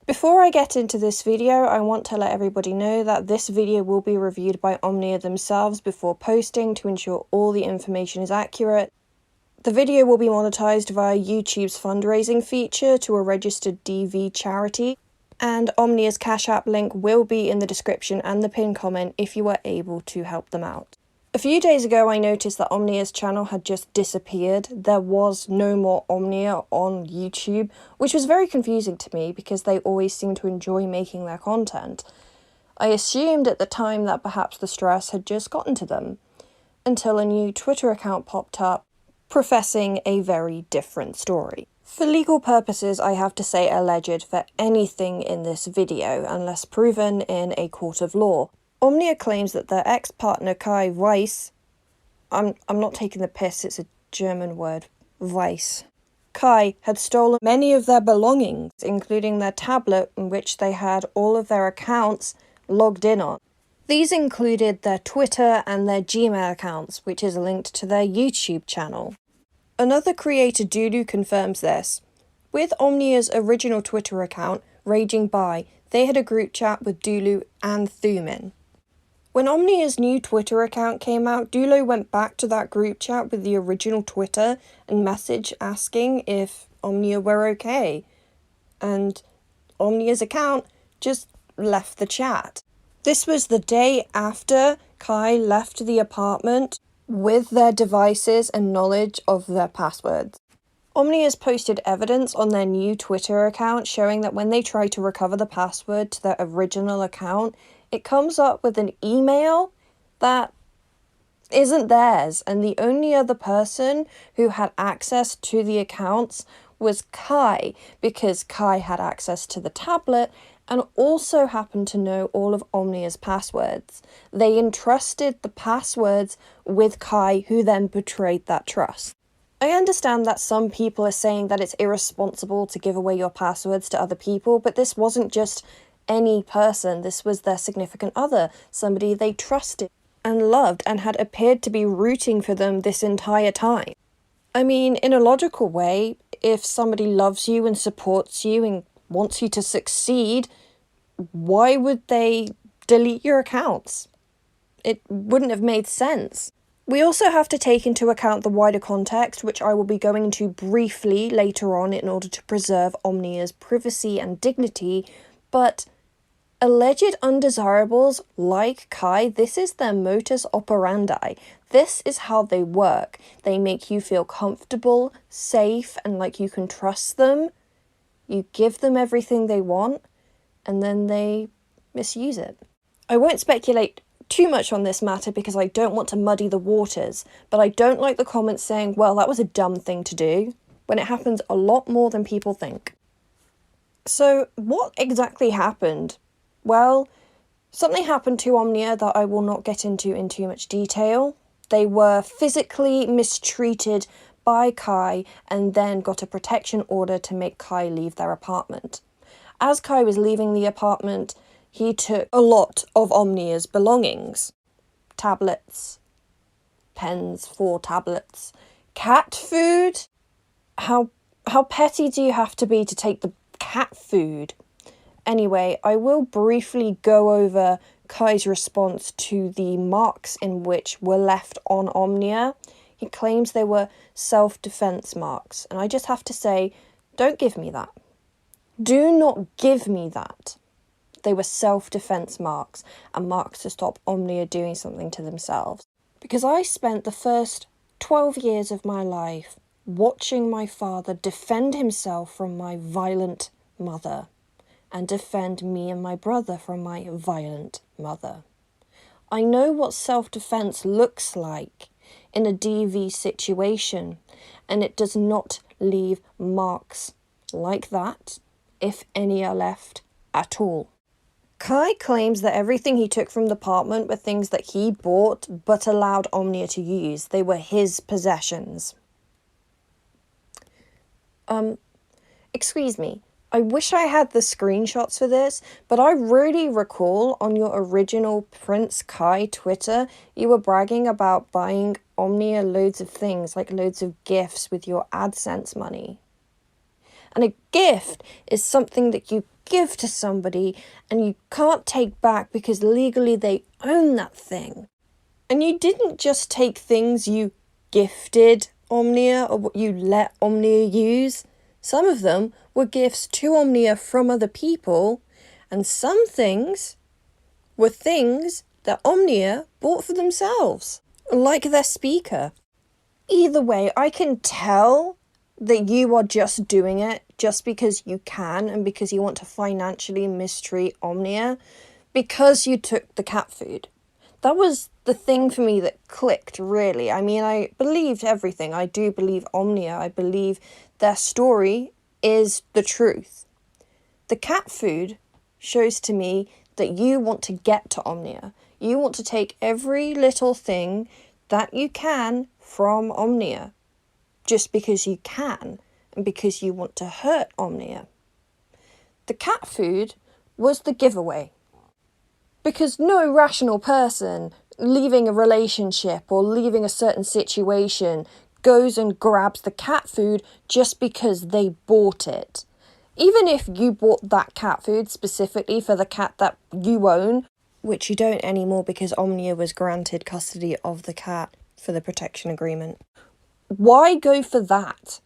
Before I get into this video, I want to let everybody know that this video will be reviewed by Omnia themselves before posting to ensure all the information is accurate. The video will be monetized via YouTube's fundraising feature to a registered DV charity, and Omnia's Cash App link will be in the description and the pinned comment if you are able to help them out. A few days ago I noticed that Omnia's channel had just disappeared. There was no more Omnia on YouTube, which was very confusing to me because they always seem to enjoy making their content. I assumed at the time that perhaps the stress had just gotten to them, until a new Twitter account popped up professing a very different story. For legal purposes, I have to say alleged for anything in this video, unless proven in a court of law. Omnia claims that their ex-partner Kai Weiss, I'm not taking the piss, it's a German word, Weiss. Kai had stolen many of their belongings, including their tablet in which they had all of their accounts logged in on. These included their Twitter and their Gmail accounts, which is linked to their YouTube channel. Another creator, Dulu, confirms this. With Omnia's original Twitter account, Raging By, they had a group chat with Dulu and Thuman. When Omnia's new Twitter account came out, Dulo went back to that group chat with the original Twitter and message asking if Omnia were okay. And Omnia's account just left the chat. This was the day after Kai left the apartment with their devices and knowledge of their passwords. Omnia's posted evidence on their new Twitter account showing that when they try to recover the password to their original account, it comes up with an email that isn't theirs, and the only other person who had access to the accounts was Kai, because Kai had access to the tablet and also happened to know all of Omnia's passwords. They entrusted the passwords with Kai, who then betrayed that trust. I understand that some people are saying that it's irresponsible to give away your passwords to other people, but this wasn't just any person, this was their significant other, somebody they trusted and loved and had appeared to be rooting for them this entire time. I mean, in a logical way, if somebody loves you and supports you and wants you to succeed, why would they delete your accounts? It wouldn't have made sense. We also have to take into account the wider context, which I will be going into briefly later on in order to preserve Omnia's privacy and dignity, but alleged undesirables like Kai, this is their modus operandi. This is how they work. They make you feel comfortable, safe, and like you can trust them. You give them everything they want, and then they misuse it. I won't speculate too much on this matter because I don't want to muddy the waters, but I don't like the comments saying, well, that was a dumb thing to do, when it happens a lot more than people think. So, what exactly happened? Well, something happened to Omnia that I will not get into in too much detail. They were physically mistreated by Kai and then got a protection order to make Kai leave their apartment. As Kai was leaving the apartment, he took a lot of Omnia's belongings. Tablets, pens, 4 tablets, cat food. How petty do you have to be to take the cat food? Anyway, I will briefly go over Kai's response to the marks in which were left on Omnia. He claims they were self-defense marks, and I just have to say, don't give me that. Do not give me that. They were self-defense marks, and marks to stop Omnia doing something to themselves. Because I spent the first 12 years of my life watching my father defend himself from my violent mother, and defend me and my brother from my violent mother. I know what self-defense looks like in a DV situation, and it does not leave marks like that, if any are left at all. Kai claims that everything he took from the apartment were things that he bought but allowed Omnia to use. They were his possessions. Excuse me. I wish I had the screenshots for this, but I really recall on your original Prince Kai Twitter, you were bragging about buying Omnia loads of things, like loads of gifts with your AdSense money. And a gift is something that you give to somebody and you can't take back because legally they own that thing. And you didn't just take things you gifted Omnia or what you let Omnia use. Some of them were gifts to Omnia from other people, and some things were things that Omnia bought for themselves, like their speaker. Either way, I can tell that you are just doing it just because you can and because you want to financially mistreat Omnia because you took the cat food. That was the thing for me that clicked, really. I mean, I believed everything. I do believe Omnia. I believe their story is the truth. The cat food shows to me that you want to get to Omnia. You want to take every little thing that you can from Omnia just because you can and because you want to hurt Omnia. The cat food was the giveaway. Because no rational person leaving a relationship or leaving a certain situation goes and grabs the cat food just because they bought it. Even if you bought that cat food specifically for the cat that you own, which you don't anymore because Omnia was granted custody of the cat for the protection agreement. Why go for that?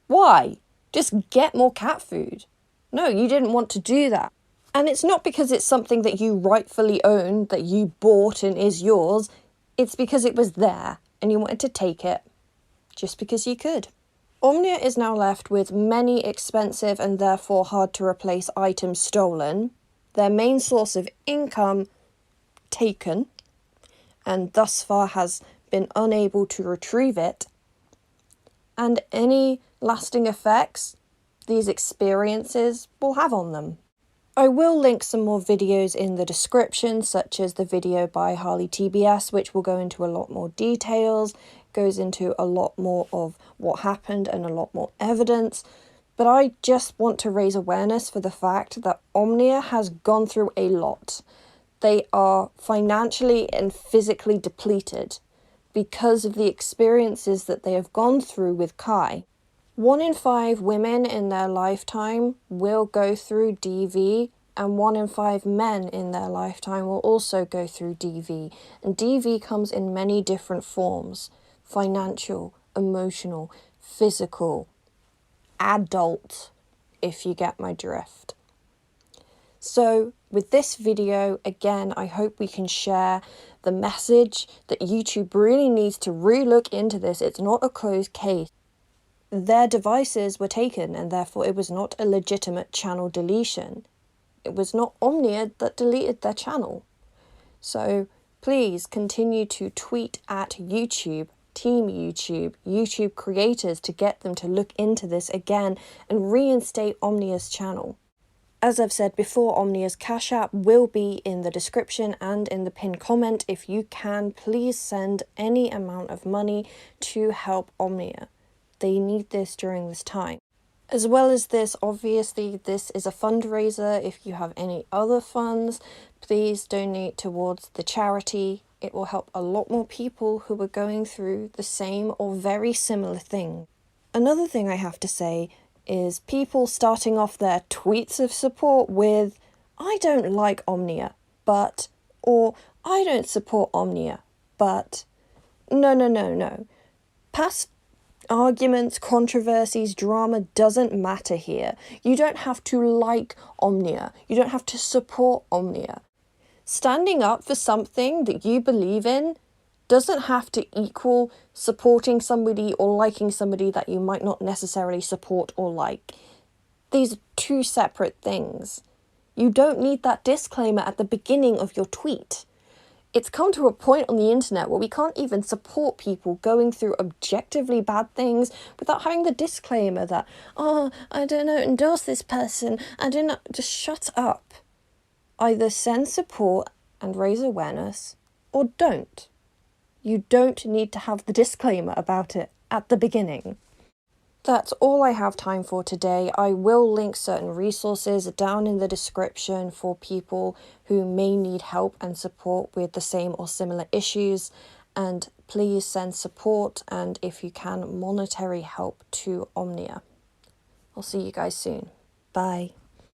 Why? Just get more cat food. No, you didn't want to do that. And it's not because it's something that you rightfully own, that you bought and is yours. It's because it was there and you wanted to take it just because you could. Omnia is now left with many expensive and therefore hard to replace items stolen, their main source of income taken, and thus far has been unable to retrieve it, and any lasting effects these experiences will have on them. I will link some more videos in the description, such as the video by Harley TBS, which will go into a lot more details, goes into a lot more of what happened and a lot more evidence. But I just want to raise awareness for the fact that Omnia has gone through a lot. They are financially and physically depleted because of the experiences that they have gone through with Kai. 1 in 5 women in their lifetime will go through DV, and 1 in 5 men in their lifetime will also go through DV. And DV comes in many different forms: financial, emotional, physical, adult, if you get my drift. So with this video, again, I hope we can share the message that YouTube really needs to re-look into this. It's not a closed case. Their devices were taken and therefore it was not a legitimate channel deletion. It was not Omnia that deleted their channel. So please continue to tweet at YouTube, Team YouTube, YouTube creators to get them to look into this again and reinstate Omnia's channel. As I've said before, Omnia's Cash App will be in the description and in the pinned comment. If you can, please send any amount of money to help Omnia. They need this during this time. As well as this, obviously, this is a fundraiser. If you have any other funds, please donate towards the charity. It will help a lot more people who are going through the same or very similar thing. Another thing I have to say is people starting off their tweets of support with, "I don't like Omnia, but," or "I don't support Omnia, but." No. Past arguments, controversies, drama doesn't matter here. You don't have to like Omnia. You don't have to support Omnia. Standing up for something that you believe in doesn't have to equal supporting somebody or liking somebody that you might not necessarily support or like. These are two separate things. You don't need that disclaimer at the beginning of your tweet. It's come to a point on the internet where we can't even support people going through objectively bad things without having the disclaimer that, "Oh, I don't endorse this person, I do not," just shut up. Either send support and raise awareness, or don't. You don't need to have the disclaimer about it at the beginning. That's all I have time for today. I will link certain resources down in the description for people who may need help and support with the same or similar issues. And please send support and, if you can, monetary help to Omnia. I'll see you guys soon. Bye.